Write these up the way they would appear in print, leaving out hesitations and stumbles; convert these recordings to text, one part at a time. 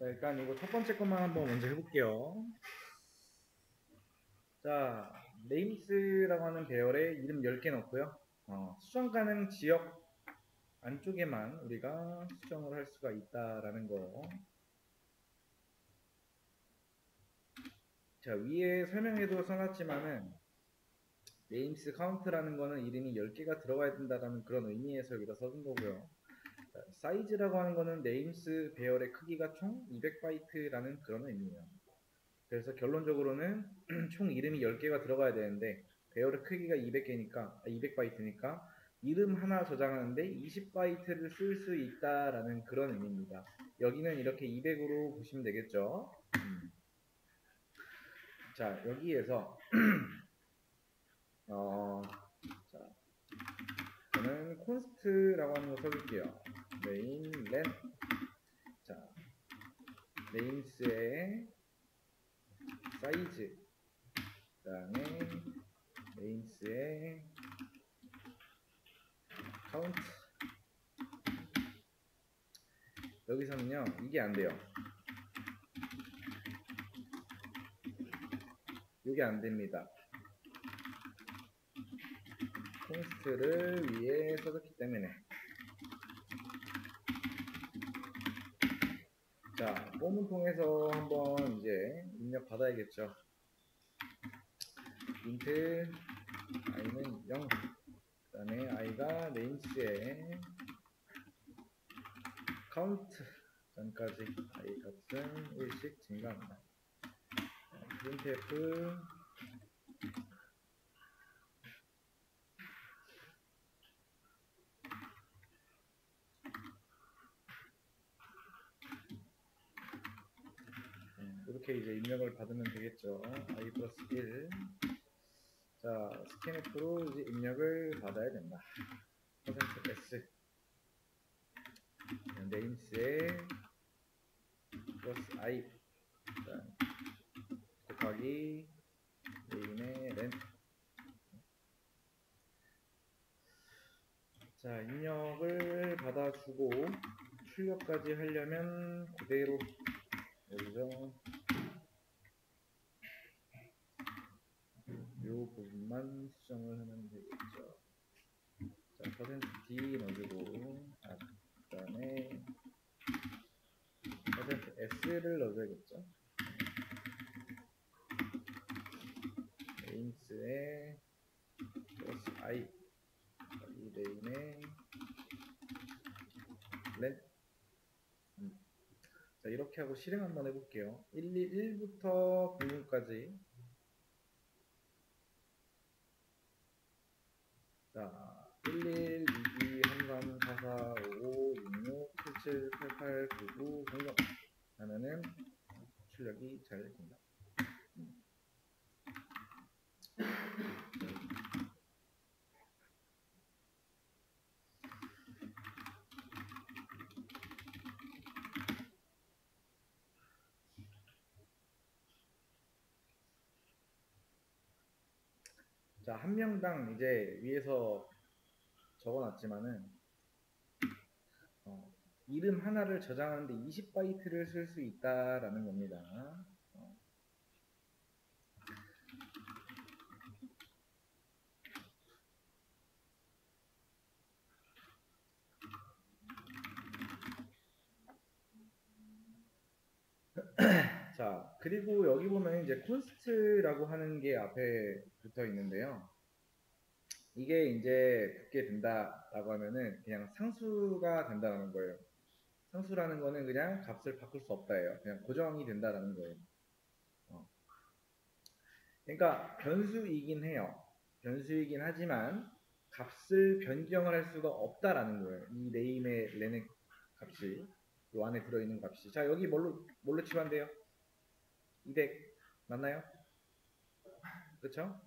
자, 일단 이거 첫 번째 것만 한번 먼저 해볼게요. 자, 네임스라고 하는 배열에 이름 10개 넣고요. 수정 가능 지역 안쪽에만 우리가 수정을 할 수가 있다라는 거. 자, 위에 설명에도 써놨지만은 네임스 카운트라는 거는 이름이 10개가 들어가야 된다라는 그런 의미에서 여기다 써둔 거고요. 자, 사이즈라고 하는 거는 네임스 배열의 크기가 총 200바이트라는 그런 의미예요. 그래서 결론적으로는 총 이름이 10개가 들어가야 되는데 배열의 크기가 200바이트니까 이름 하나 저장하는데 20바이트를 쓸 수 있다라는 그런 의미입니다. 여기는 이렇게 200으로 보시면 되겠죠. 자, 여기에서 자, 저는 콘스트라고 하는 거 써줄게요. 메인 렌. 자, 네임스의 사이즈, 그 다음에 네임스의 카운트. 여기서는요, 이게 안 돼요. 이게 안 됩니다. 콘스트를 위에 써줬기 때문에. 자, 폼을 통해서 한번 이제 입력 받아야겠죠. 인트 i는 0, 그 다음에 i가 네임스의 카운트 전까지 i 값은 1씩 증가합니다. printf 이렇게 이제 입력을 받으면 되겠죠. i 플러스 1. 자, 스캔F로 이제 입력을 받아야 된다. %s 네임스의 플러스 i 곱하기 네임의 렌. 자, 입력을 받아주고 출력까지 하려면 그대로 여기서 이 부분만 수정을 하면 되겠죠. 자, %d 넣어주고 그 다음에 %s를 넣어줘야겠죠. 네임스의 플러스 i 이 네임의 렌. 자, 이렇게 하고 실행 한번 해볼게요. 111부터 00까지. 자, 11, 22, 33, 44, 55, 66, 77, 88, 99, 00 하면은 출력이 잘 됩니다. 자, 한 명당 이제 위에서 적어놨지만은 이름 하나를 저장하는데 20바이트를 쓸 수 있다라는 겁니다. 자, 그리고 여기 보면 이제 콘스트라고 하는 게 앞에 붙어 있는데요. 이게 이제 붙게 된다라고 하면은 그냥 상수가 된다는 거예요. 상수라는 거는 그냥 값을 바꿀 수 없다예요. 그냥 고정이 된다라는 거예요. 그러니까 변수이긴 해요. 변수이긴 하지만 값을 변경을 할 수가 없다라는 거예요. 이 네임의 렌의 값이 이 안에 들어있는 값이. 자, 여기 뭘로 치환돼요? 200 맞나요? 그쵸?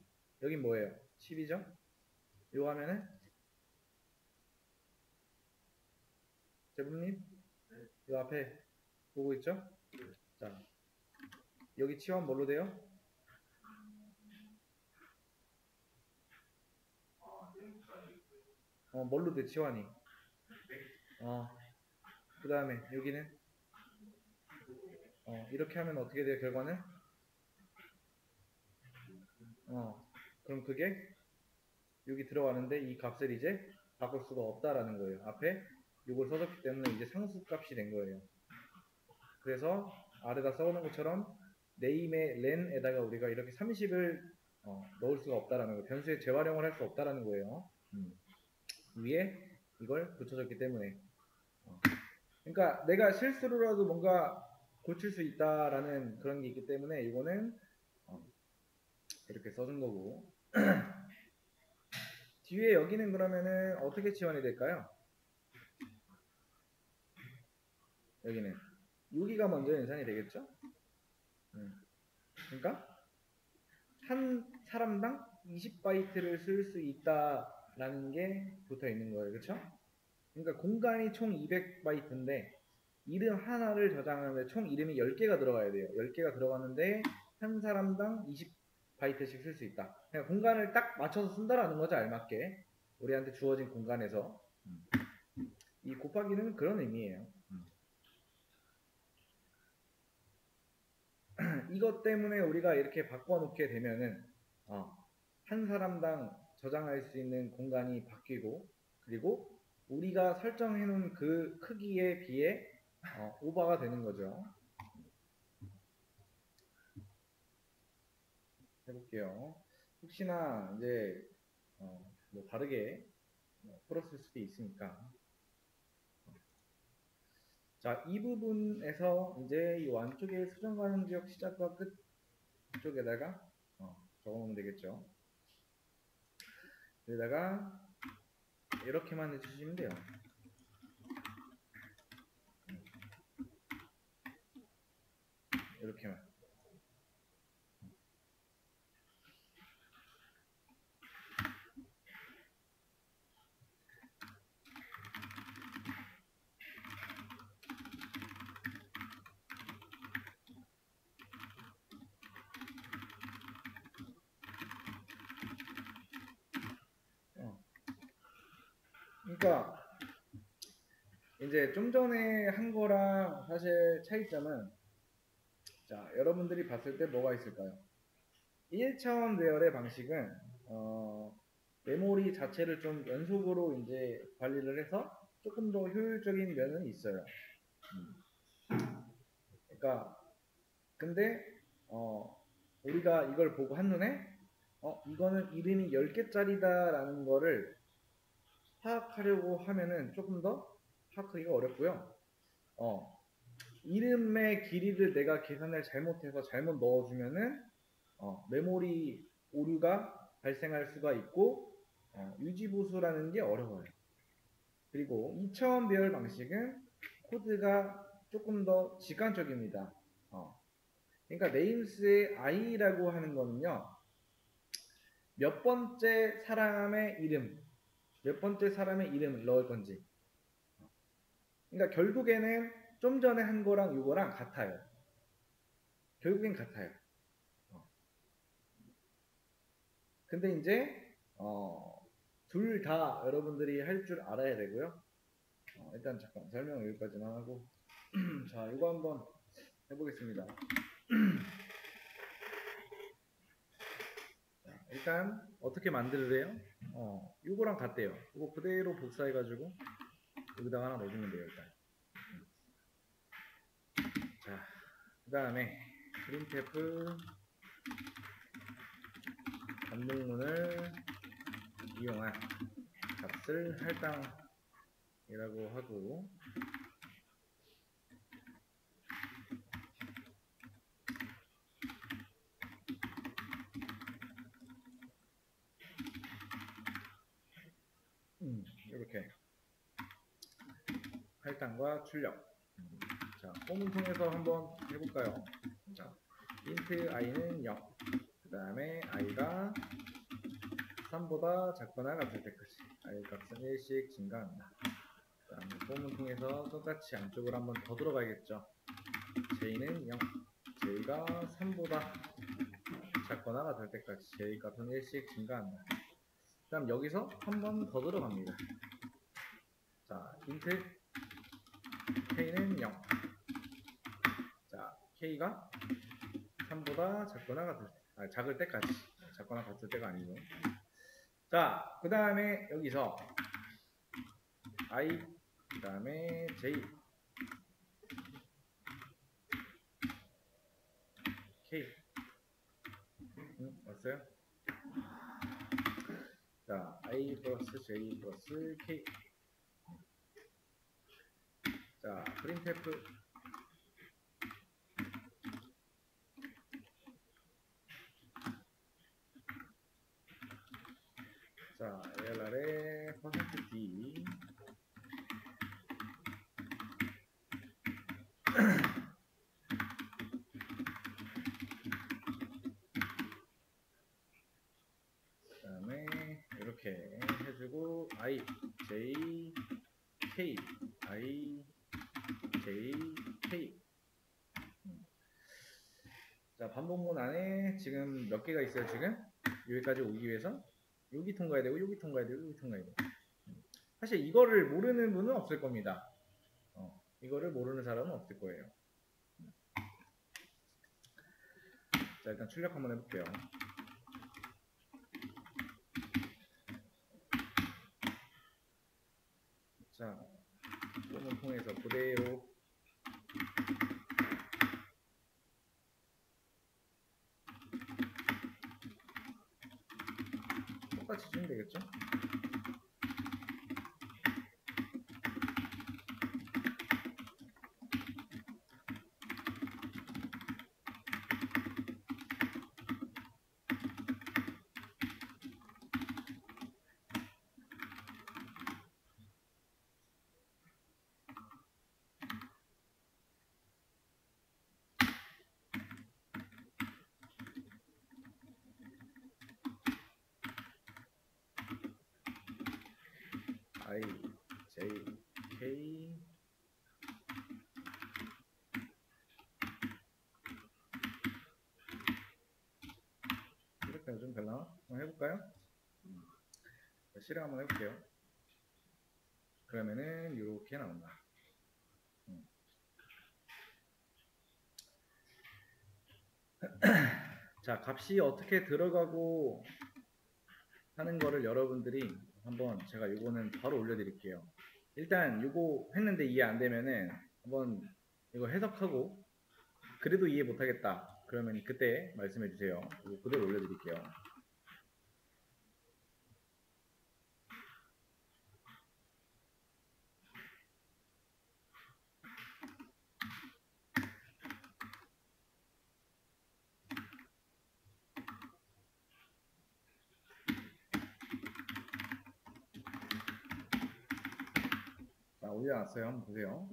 여긴 뭐예요? 10이죠? 이거 하면은 제부님 이 앞에 보고 있죠? 자, 여기 치환 뭘로 돼요? 뭘로 돼 치환이? 그 다음에 여기는 이렇게 하면 어떻게 돼요, 결과는? 그럼 그게 여기 들어가는데 이 값을 이제 바꿀 수가 없다라는 거예요. 앞에 이걸 써줬기 때문에 이제 상수값이 된 거예요. 그래서 아래다 써놓은 것처럼 name의 len에다가 우리가 이렇게 30을 넣을 수가 없다라는 거예요. 변수에 재활용을 할 수 없다라는 거예요. 위에 이걸 붙여줬기 때문에. 그러니까 내가 실수로라도 뭔가 고칠 수 있다라는 그런 게 있기 때문에 이거는 이렇게 써준 거고. 뒤에 여기는 그러면은 어떻게 지원이 될까요? 여기가 먼저 연산이 되겠죠? 그러니까 한 사람당 20바이트를 쓸 수 있다라는 게 붙어 있는 거예요. 그렇죠? 그러니까 공간이 총 200바이트인데 이름 하나를 저장하는데 총 이름이 10개가 들어가야 돼요. 10개가 들어가는데 한 사람당 20바이트씩 쓸 수 있다. 그러니까 공간을 딱 맞춰서 쓴다라는 거죠. 알맞게. 우리한테 주어진 공간에서. 이 곱하기는 그런 의미예요. 이것 때문에 우리가 이렇게 바꿔놓게 되면은 한 사람당 저장할 수 있는 공간이 바뀌고, 그리고 우리가 설정해 놓은 그 크기에 비해 오버가 되는 거죠. 해볼게요. 혹시나 이제 뭐 다르게 풀었을 수도 있으니까. 자, 이 부분에서 이제 이 완쪽에 수정 가능 지역 시작과 끝 쪽에다가 적어놓으면 되겠죠. 여기다가 이렇게만 해주시면 돼요. 이렇게만. 그러니까 이제 좀 전에 한 거랑 사실 차이점은, 자, 여러분들이 봤을 때 뭐가 있을까요? 1차원 배열의 방식은 메모리 자체를 좀 연속으로 이제 관리를 해서 조금 더 효율적인 면은 있어요. 그러니까 근데 우리가 이걸 보고 한눈에 이거는 이름이 10개짜리다 라는 거를 파악하려고 하면은 조금 더 파악하기가 어렵고요. 이름의 길이를 내가 계산을 잘못해서 잘못 넣어주면은 메모리 오류가 발생할 수가 있고 유지보수라는 게 어려워요. 그리고 2차원 배열 방식은 코드가 조금 더 직관적입니다. 그러니까 네임스의 i라고 하는 거는요, 몇 번째 사람의 이름을 넣을 건지. 그러니까 결국에는 좀 전에 한 거랑 이거랑 같아요. 결국엔 같아요. 근데 이제 둘 다 여러분들이 할 줄 알아야 되고요. 일단 잠깐 설명 여기까지만 하고 자, 이거 한번 해보겠습니다. 자, 일단 어떻게 만들래요? 이거랑 같대요. 이거 그대로 복사해가지고 여기다가 하나 넣어주면 돼요. 일단. 자, 그 다음에 printf 단문문을 이용한 값을 할당이라고 하고, 이렇게 할당과 출력. 자, 폼을 통해서 한번 해볼까요? 자, int i는 0, 그 다음에 i가 3보다 작거나 같을 때까지 i 값은 1씩 증가합니다. 그 다음에 폼을 통해서 똑같이 안쪽으로 한번 더 들어가야겠죠. j는 0, j가 3보다 작거나 같을 때까지 j 값은 1씩 증가합니다. 그 다음 여기서 한 번 더 들어갑니다. 자, int k는 0. 자, K가 3보다 작거나 작을 때까지. 작거나 같을 때가 아니고. 자, 그 다음에 여기서 I, 그 다음에 J, K. 왔어요? 자, I 플러스 J 플러스 K. 자, printf. 자, ALR의 %d. 그 다음에 이렇게 해주고 I, J, K, I, J, K. 자, 반복문 안에 지금 몇 개가 있어요, 지금? 여기까지 오기 위해서? 여기 통과해야 되고, 여기 통과해야 되고, 여기 통과해야 되고. 사실 이거를 모르는 분은 없을 겁니다. 이거를 모르는 사람은 없을 거예요. 자, 일단 출력 한번 해볼게요. 자, 소문 통해서 그대로 똑같이 주면 되겠죠? I, J, K. 이렇게 좀 되나? 한번 해볼까요? 실행 한번 해볼게요. 그러면은 이렇게 나온다. 자, 값이 어떻게 들어가고 하는 거를 여러분들이 한번 제가 요거는 바로 올려드릴게요. 일단 요거 했는데 이해 안 되면은 한번 이거 해석하고 그래도 이해 못하겠다 그러면 그때 말씀해 주세요. 이거 그대로 올려드릴게요. 자, 올려놨어요. 한번 보세요.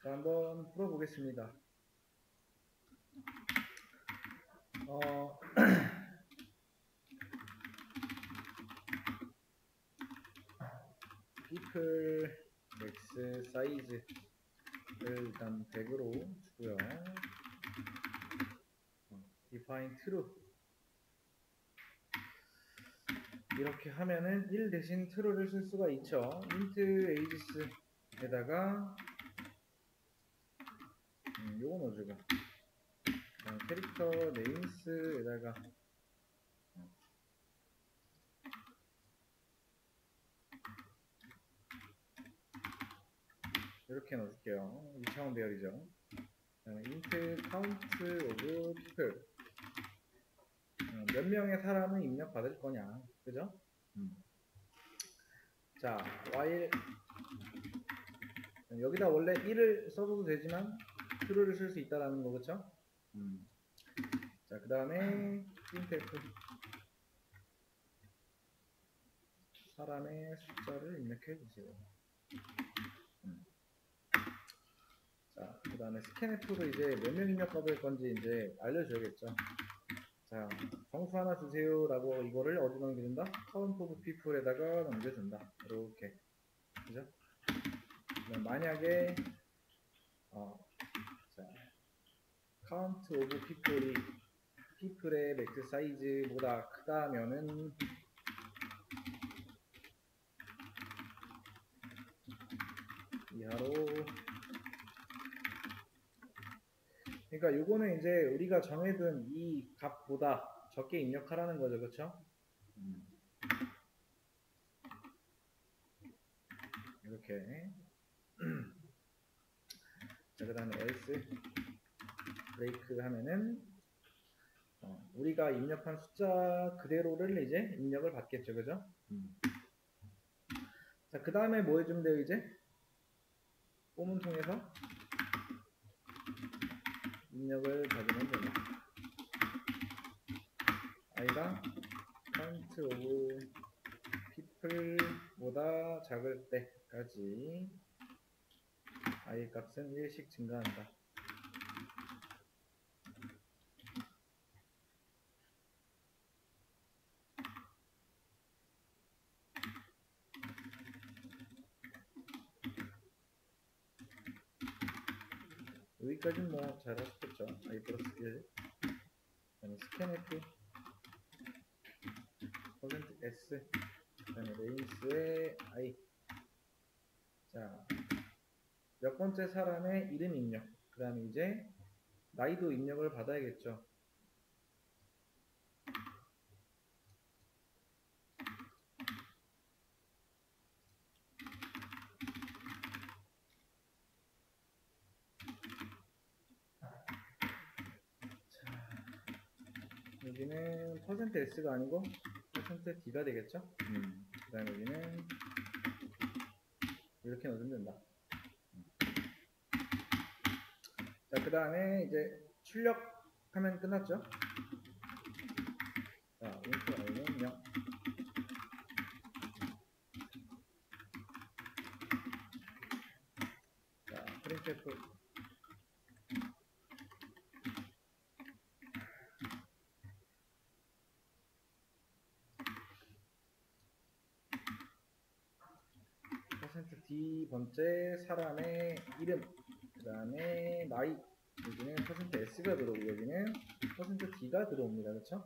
자, 한번 풀어보겠습니다. people max 사이즈를 일단 100으로 주고요. define true. 이렇게 하면은 1 대신 true를 쓸 수가 있죠. int ages에다가 요거 넣어주고 캐릭터 names에다가 이렇게 넣어줄게요. 2차원 배열이죠. int count of people. 몇 명의 사람은 입력받을 거냐, 그죠? 자, while 여기다 원래 1을 써도 되지만 true를 쓸 수 있다라는 거, 그쵸? 자, 그 다음에 printf 사람의 숫자를 입력해 주세요. 자, 그 다음에 scanf로 이제 몇 명 입력받을 건지 이제 알려줘야겠죠. 자, 정수 하나 주세요 라고 이거를 어디 넘겨준다? count of people에다가 넘겨준다. 이렇게. 그죠? 만약에 자, count of people의 맥스 사이즈보다 크다면은 이하로. 그러니까 요거는 이제 우리가 정해둔 이 값보다 적게 입력하라는 거죠, 그렇죠? 이렇게. 자, 그 다음에 else break 하면은 우리가 입력한 숫자 그대로를 이제 입력을 받겠죠, 그죠? 자, 그 다음에 뭐 해주면 돼요, 이제? 포문 통해서 입력을 받으면 됩니다. i가 count of people보다 작을 때까지 i 값은 1씩 증가한다. 여기까지는 뭐 잘 하셨겠죠. i 플러스 1. 그다음에 scanf %s 그다음에 range의 i. 자, 몇 번째 사람의 이름 입력. 그 다음에 이제 나이도 입력을 받아야겠죠. 여기는 %s가 아니고 %d가 되겠죠. 그 다음에 여기는 이렇게 넣으면 된다. 자, 그 다음에 이제 출력하면 끝났죠. 자, int i는 0. 자, printf %d 번째 사람의 이름, 그 다음에 나이. 여기는 %s가 들어오고 여기는 %d가 들어옵니다. 그렇죠?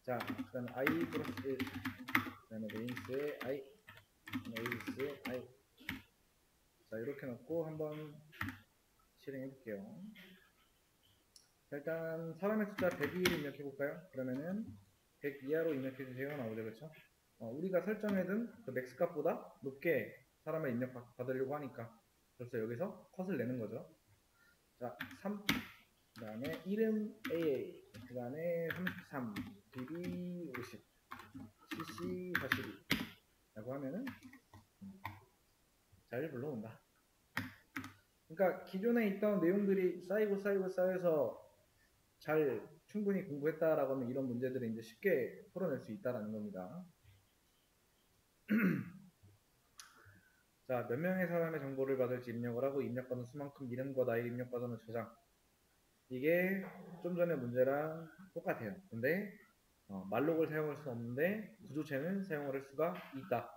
자, 그 다음에 i 플러스 1, 그 다음에 range의 i, range의 i. 자, 이렇게 넣고 한번 실행해 볼게요. 일단 사람의 숫자 102를 입력해 볼까요? 그러면은 100 이하로 입력해 주세요 나오죠. 그렇죠? 우리가 설정해둔 그 맥스 값보다 높게 사람을 입력 받으려고 하니까 그래서 여기서 컷을 내는 거죠. 자, 3, 그 다음에 이름 AA, 그 다음에 33, DB 50, CC 42 라고 하면은 잘 불러온다. 그러니까 기존에 있던 내용들이 쌓여서 잘 충분히 공부했다라고 하면 이런 문제들을 이제 쉽게 풀어낼 수 있다라는 겁니다. 자, 몇 명의 사람의 정보를 받을지 입력을 하고 입력받은 수만큼 이름과 나이 입력받은 저장. 이게 좀 전에 문제랑 똑같아요. 근데 말록을 사용할 수 없는데 구조체는 사용을 할 수가 있다.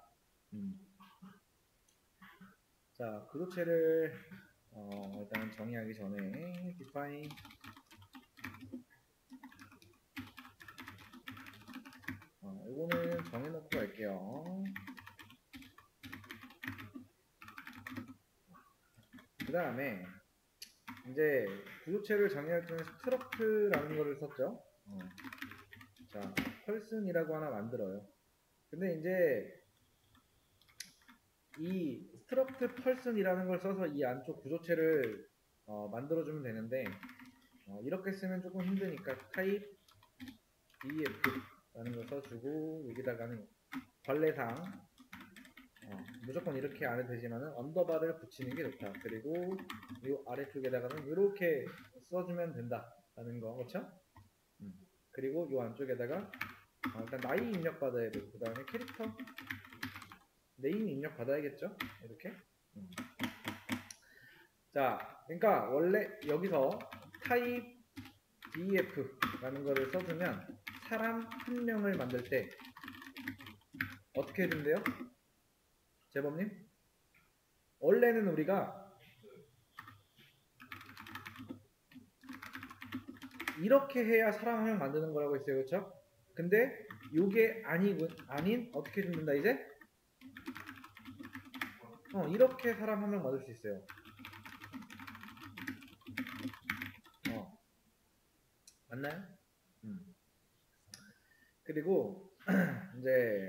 자, 구조체를 일단 정의하기 전에 define 이거는 정해놓고 갈게요. 그 다음에 이제 구조체를 정의할 때는 struct라는 거를 썼죠. 자, person이라고 하나 만들어요. 근데 이제 이 struct person이라는 걸 써서 이 안쪽 구조체를 만들어주면 되는데 이렇게 쓰면 조금 힘드니까 type df라는 걸 써주고 여기다가는 관례상 무조건 이렇게 안 해도 되지만은 언더바를 붙이는 게 좋다. 그리고 이 아래쪽에다가는 이렇게 써주면 된다라는 거, 그렇죠? 그리고 이 안쪽에다가 일단 나이 입력 받아야 되고, 그 다음에 캐릭터 네임 입력 받아야겠죠? 이렇게. 자, 그러니까 원래 여기서 타입 df라는 거를 써주면 사람 한 명을 만들 때 어떻게 된대요? 제법님? 원래는 우리가 이렇게 해야 사람 한 명 만드는 거라고 했어요. 그렇죠? 근데 이게 아닌 어떻게 된다 이제? 이렇게 사람 한 명 만들 수 있어요. 맞나요? 그리고 이제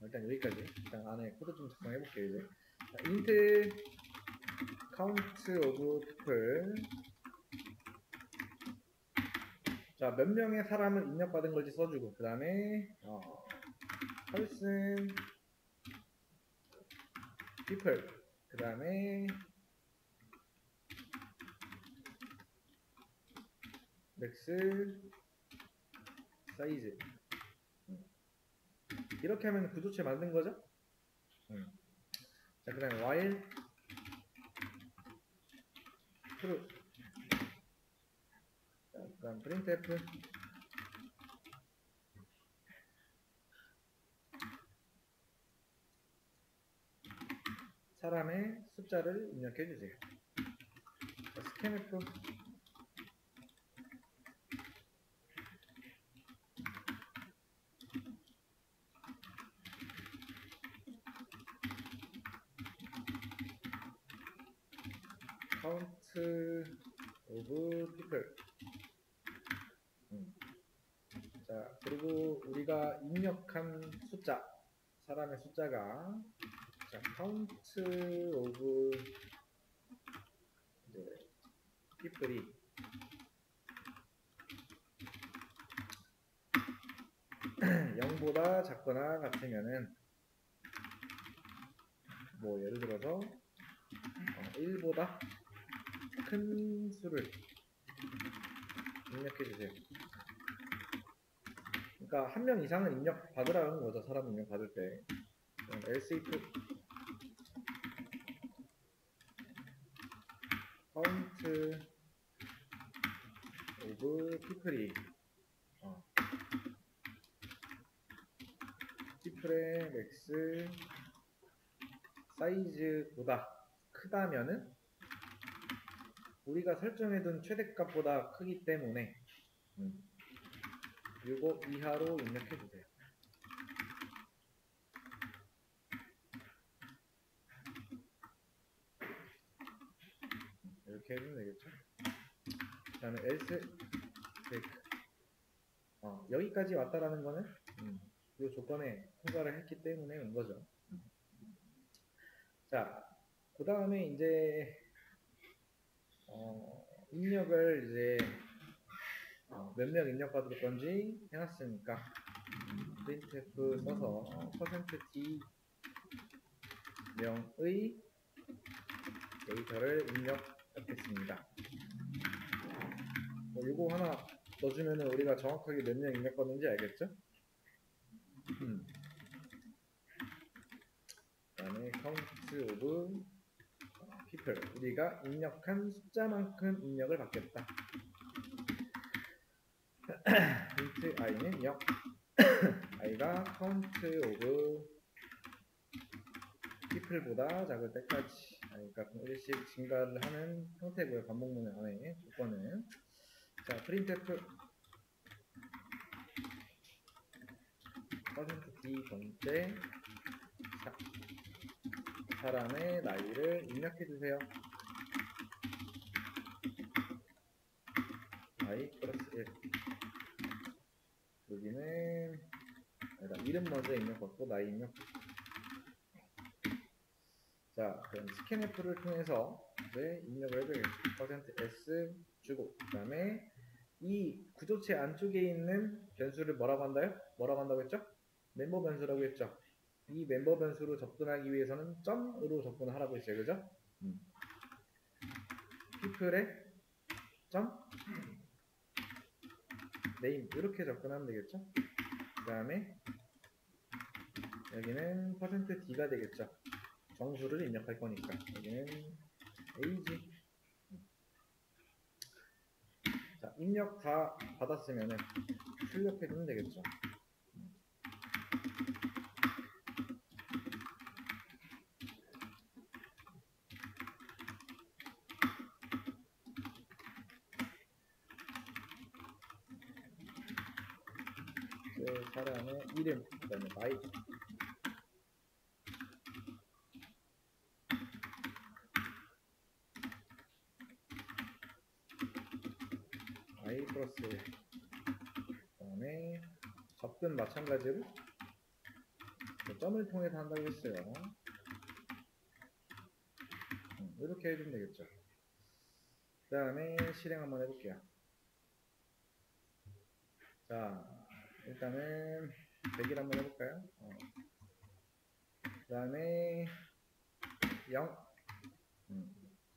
일단 여기까지. 일단 안에 코드 좀 작성해 볼게요. 이제 int count of people. 자, 몇 명의 사람을 입력받은 걸지 써주고, 그 다음에 person people, 그 다음에 max size. 이렇게 하면 구조체 만든 거죠? 자, 그 다음에 while true. 자, 그 다음 printf 사람의 숫자를 입력해 주세요. scanf count of people. 자, 그리고 우리가 입력한 숫자, 사람의 숫자가, 자, count of people이 0보다 작거나 같으면은, 뭐 예를 들어서 1보다 큰 수를 입력해 주세요. 그러니까 한 명 이상은 입력 받으라는 거죠. 사람 입력 받을 때. else if count of people이 people의 max 사이즈보다 크다면은 우리가 설정해둔 최대값보다 크기 때문에 이거 이하로 입력해주세요. 이렇게 해주면 되겠죠. 그 다음에 else break. 여기까지 왔다라는 거는 이 조건에 통과를 했기 때문에 온 거죠. 자, 그 다음에 이제 입력을 이제 몇 명 입력받을 건지 해놨으니까 printf 써서 %d 명의 데이터를 입력하겠습니다. 이거 하나 넣어주면 우리가 정확하게 몇 명 입력받는지 알겠죠? 그 다음에 count of people, 우리가 입력한 숫자만큼 입력을 받겠다. int i는 0. i가 count of people보다 작을 때까지 i가 1씩 증가를 하는 형태고요. 반복문의 안에 조건은. 자, printf %d 번째 사람의 나이를 입력해주세요. i 플러스 1. 여기는 이름 먼저 입력받고 나이 입력. 자, 그럼 scanf를 통해서 이제 입력을 해줘야겠죠. %s 주고, 그 다음에 이 구조체 안쪽에 있는 변수를 뭐라고 한다요? 뭐라고 한다고 했죠? 멤버 변수라고 했죠. 이 멤버 변수로 접근하기 위해서는 점으로 접근을 하라고 했어요. 그죠? people의 점 name 이렇게 접근하면 되겠죠? 그 다음에 여기는 %d가 되겠죠. 정수를 입력할 거니까 여기는 age. 자, 입력 다 받았으면은 출력해주면 되겠죠. 사람의 이름, 그 다음에 나이. 나이 플러스, 그 다음에 접근 마찬가지로 점을 통해서 한다고 했어요. 이렇게 해주면 되겠죠. 그 다음에 실행 한번 해볼게요. 자, 일단은 100일 한번 해볼까요? 그 다음에 0.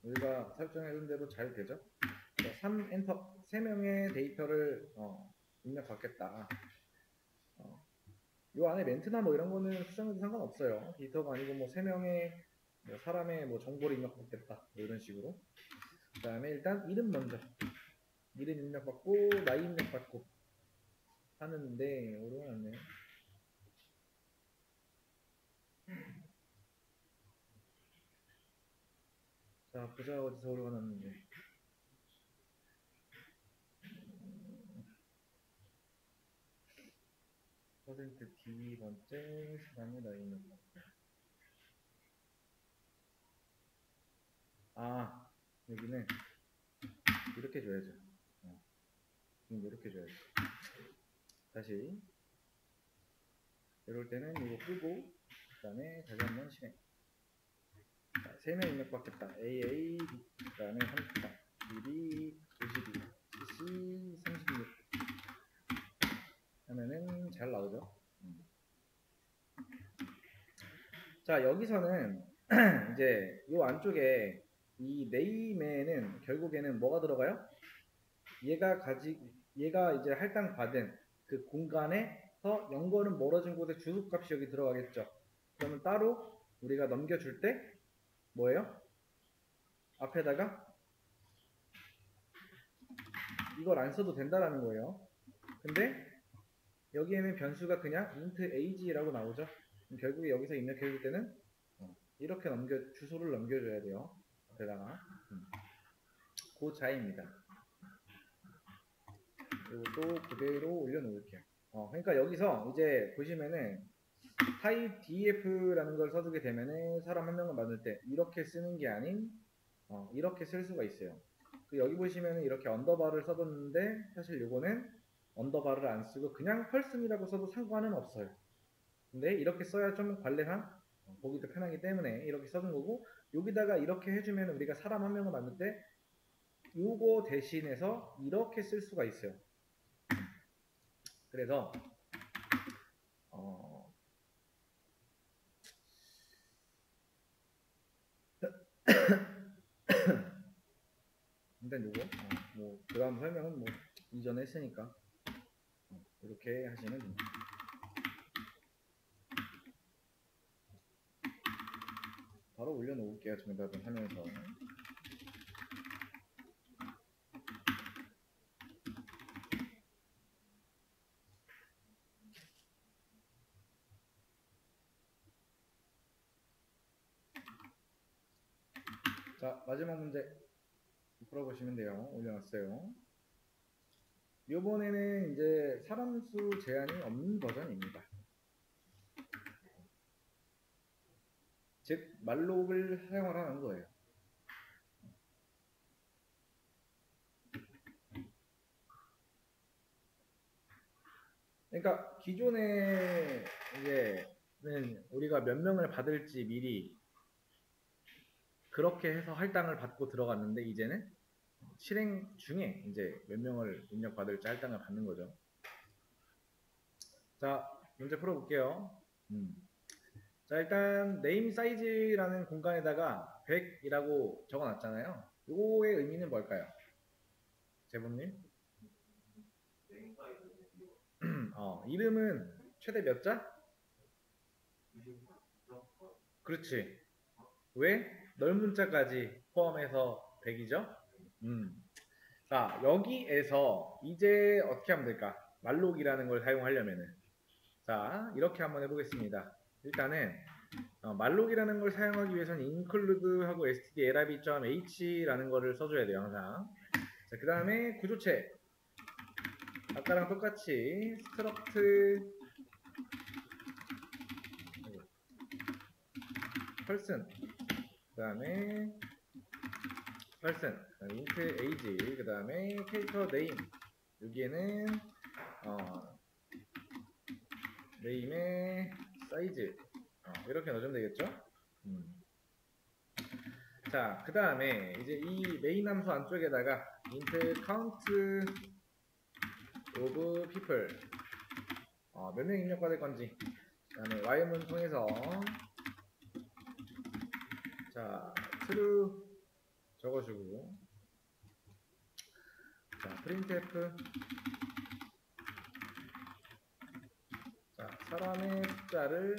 우리가 설정해둔 대로 잘 되죠? 3 엔터. 3명의 데이터를 입력받겠다. 요 안에 멘트나 뭐 이런 거는 수정해도 상관없어요. 데이터가 아니고 뭐 3명의 뭐 사람의 뭐 정보를 입력받겠다. 뭐 이런 식으로. 그 다음에 일단 이름 먼저. 이름 입력받고 나이 입력받고 하는데 어려웠네. 자, 보자. 어디서 오류가 났는데. %d 번째 사람의 나이 입력받고. 아, 여기는 이렇게 줘야죠. 이렇게 줘야죠. 다시 이럴 때는 이거 끄고 그 다음에 다시 한번 실행. 3명 입력받겠다. AA, 그 다음에 34, BB, 92, CC, 36 하면은 잘 나오죠. 자, 여기서는 이제 요 안쪽에 이 네임에는 결국에는 뭐가 들어가요? 얘가 이제 할당 받은 그 공간에서 연결은 멀어진 곳에 주소값이 여기 들어가겠죠. 그러면 따로 우리가 넘겨줄 때 뭐예요? 앞에다가 이걸 안 써도 된다라는 거예요. 근데 여기에는 변수가 그냥 int age라고 나오죠. 결국에 여기서 입력해줄 때는 이렇게 주소를 넘겨줘야 돼요. 앞에다가 그 자입니다. 이것도 그대로 올려놓을게요. 그러니까 여기서 이제 보시면은 type df라는 걸 써주게 되면은 사람 한 명을 만들 때 이렇게 쓰는 게 아닌 이렇게 쓸 수가 있어요. 여기 보시면은 이렇게 언더바를 써뒀는데 사실 요거는 언더바를 안 쓰고 그냥 펄슨이라고 써도 상관은 없어요. 근데 이렇게 써야 좀 관례상 보기도 편하기 때문에 이렇게 써준 거고, 여기다가 이렇게 해주면 우리가 사람 한 명을 만들 때 요거 대신해서 이렇게 쓸 수가 있어요. 그래서 일단 요거 뭐 그 다음 설명은 뭐 이전에 했으니까 이렇게 하시면 됩니다. 바로 올려놓을게요. 정답을 하면서. 자, 마지막 문제 풀어보시면 돼요. 올려놨어요. 요번에는 이제 사람수 제한이 없는 버전입니다. 즉 말록을 사용을 하는 거예요. 그러니까 기존에 이제는 우리가 몇 명을 받을지 미리 그렇게 해서 할당을 받고 들어갔는데, 이제는 실행 중에 이제 몇 명을 입력받을지 할당을 받는 거죠. 자, 문제 풀어볼게요. 자, 일단 name size라는 공간에다가 100이라고 적어놨잖아요. 요거의 의미는 뭘까요? 제보님? 이름은 최대 몇 자? 그렇지. 왜? 넓은 자까지 포함해서 100이죠? 자, 여기에서 이제 어떻게 하면 될까? 말록이라는 걸 사용하려면은. 자, 이렇게 한번 해보겠습니다. 일단은 말록이라는 걸 사용하기 위해서는 include하고 stdlib.h라는 거를 써줘야 돼요, 항상. 자, 그 다음에 구조체. 아까랑 똑같이 struct person, 그 다음에 person, int age, 그 다음에 캐릭터 name. 여기에는 name의 size 이렇게 넣어주면 되겠죠? 자, 그 다음에 이제 이 메인 함수 안쪽에다가 int count of people 몇 명 입력받을 건지, 그 다음에 y문 통해서 자 true 적어주고, 자 printf 자 사람의 숫자를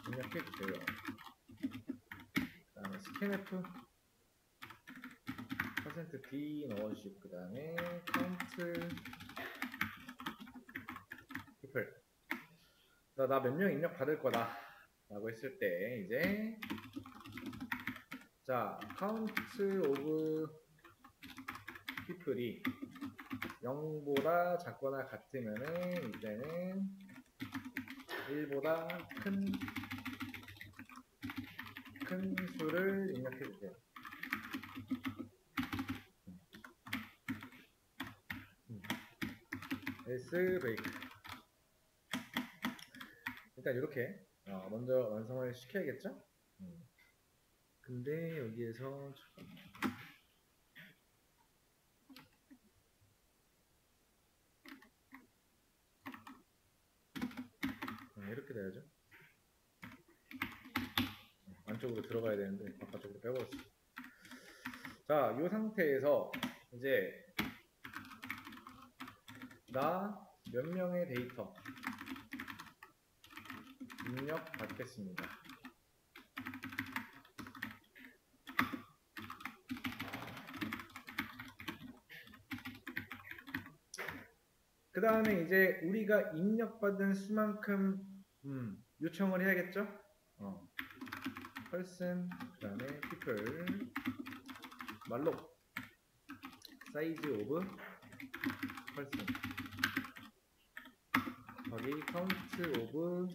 입력해 주세요. 그 다음에 scanf %d 넣어주시고, 그 다음에 count people. 나 몇 명 입력 받을 거다 라고 했을 때 이제 자 count of people이 0보다 작거나 같으면은 이제는 1보다 큰 수를 입력해 주세요. else break. 일단 이렇게 먼저 완성을 시켜야겠죠? 근데 여기에서 이렇게 돼야죠. 안쪽으로 들어가야 되는데 바깥쪽으로 빼버렸어. 자, 이 상태에서 이제 나 몇 명의 데이터 입력 받겠습니다. 그 다음에 이제 우리가 입력받은 수만큼 요청을 해야겠죠? person, 그 다음에 people, 말록, size of person, 거기 count of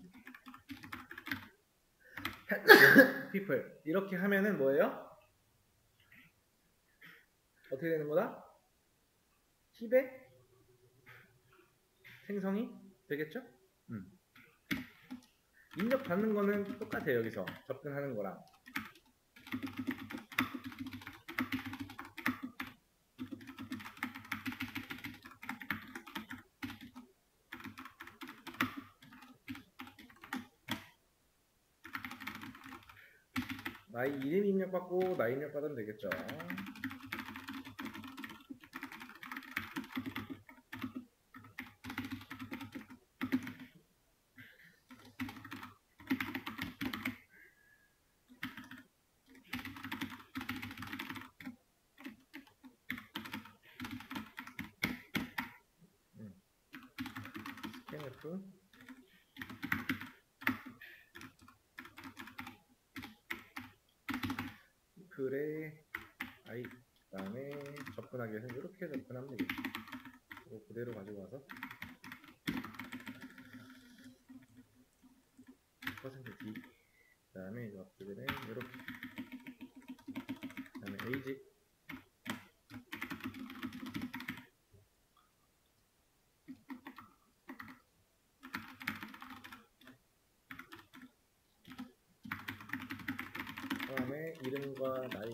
people. 이렇게 하면은 뭐예요? 어떻게 되는 거다? 힙의 생성이 되겠죠? 입력 받는 거는 똑같아요. 여기서 접근하는 거랑. 나의 이름 입력받고 나이 입력받으면 되겠죠. scanf people의 i, 그 다음에 접근하기 위해서 이렇게 접근하면 되겠죠. 이거 그대로 가지고 와서 %d, 그 다음에 이 앞쪽에는 이렇게, 그 다음에 age, 그 다음에 이름과 나이,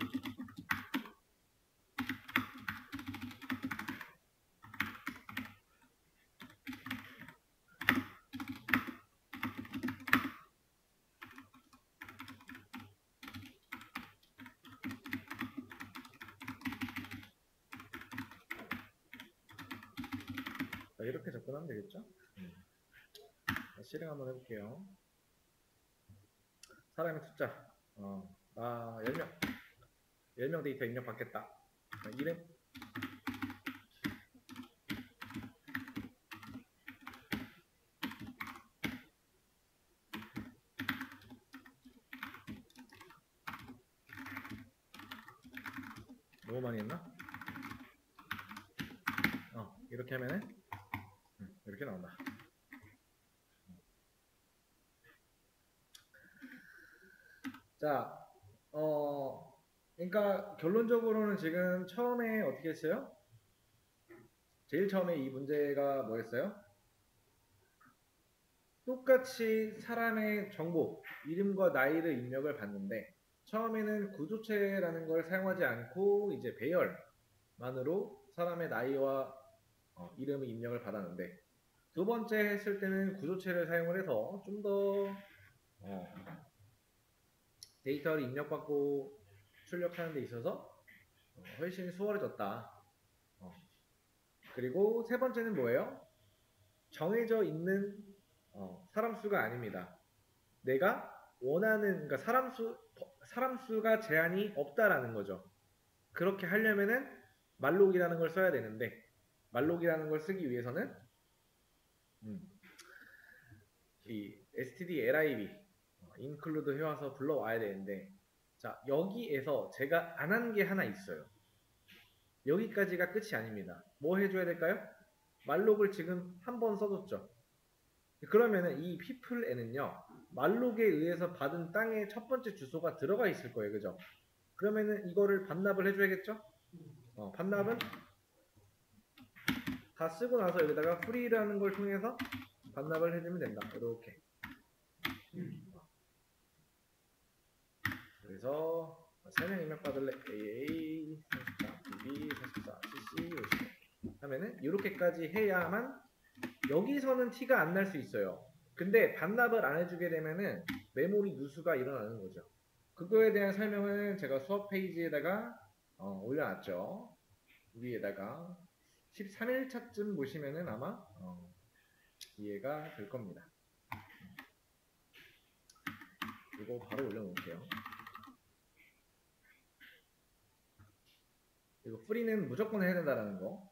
이렇게 접근하면 되겠죠? 실행 한번 해볼게요. 사람의 숫자. 10명. 10명 데이터 입력 받겠다. 이름. 너무 많이 했나? 이렇게 하면은 이렇게 나온다. 자, 그러니까 결론적으로는 지금 처음에 어떻게 했어요? 제일 처음에 이 문제가 뭐였어요? 똑같이 사람의 정보, 이름과 나이를 입력을 받는데 처음에는 구조체라는 걸 사용하지 않고 이제 배열만으로 사람의 나이와 이름의 입력을 받았는데 두 번째 했을 때는 구조체를 사용을 해서 좀 더 데이터를 입력받고 출력하는 데 있어서 훨씬 수월해졌다. 그리고 세 번째는 뭐예요? 정해져 있는 사람 수가 아닙니다. 내가 원하는, 그러니까 사람 수가 제한이 없다라는 거죠. 그렇게 하려면은 말록이라는 걸 써야 되는데 말록이라는 걸 쓰기 위해서는 이 stdlib include 해와서 불러와야 되는데 자 여기에서 제가 안 한 게 하나 있어요. 여기까지가 끝이 아닙니다. 뭐 해줘야 될까요? 말록을 지금 한 번 써줬죠. 그러면은 이 people에는요 말록에 의해서 받은 땅의 첫 번째 주소가 들어가 있을 거예요. 그죠? 그러면은 이거를 반납을 해줘야겠죠? 반납은 다 쓰고 나서 여기다가 free라는 걸 통해서 반납을 해주면 된다. 이렇게. 그래서 3명 입력 받을래 AA 34, BB 44, CC 50 하면은 이렇게까지 해야만 여기서는 티가 안 날 수 있어요. 근데 반납을 안 해주게 되면은 메모리 누수가 일어나는 거죠. 그거에 대한 설명을 제가 수업 페이지에다가 올려놨죠. 위에다가 13일차쯤 보시면은 아마 이해가 될 겁니다. 이거 바로 올려놓을게요. 이거 프리는 무조건 해야 된다라는 거.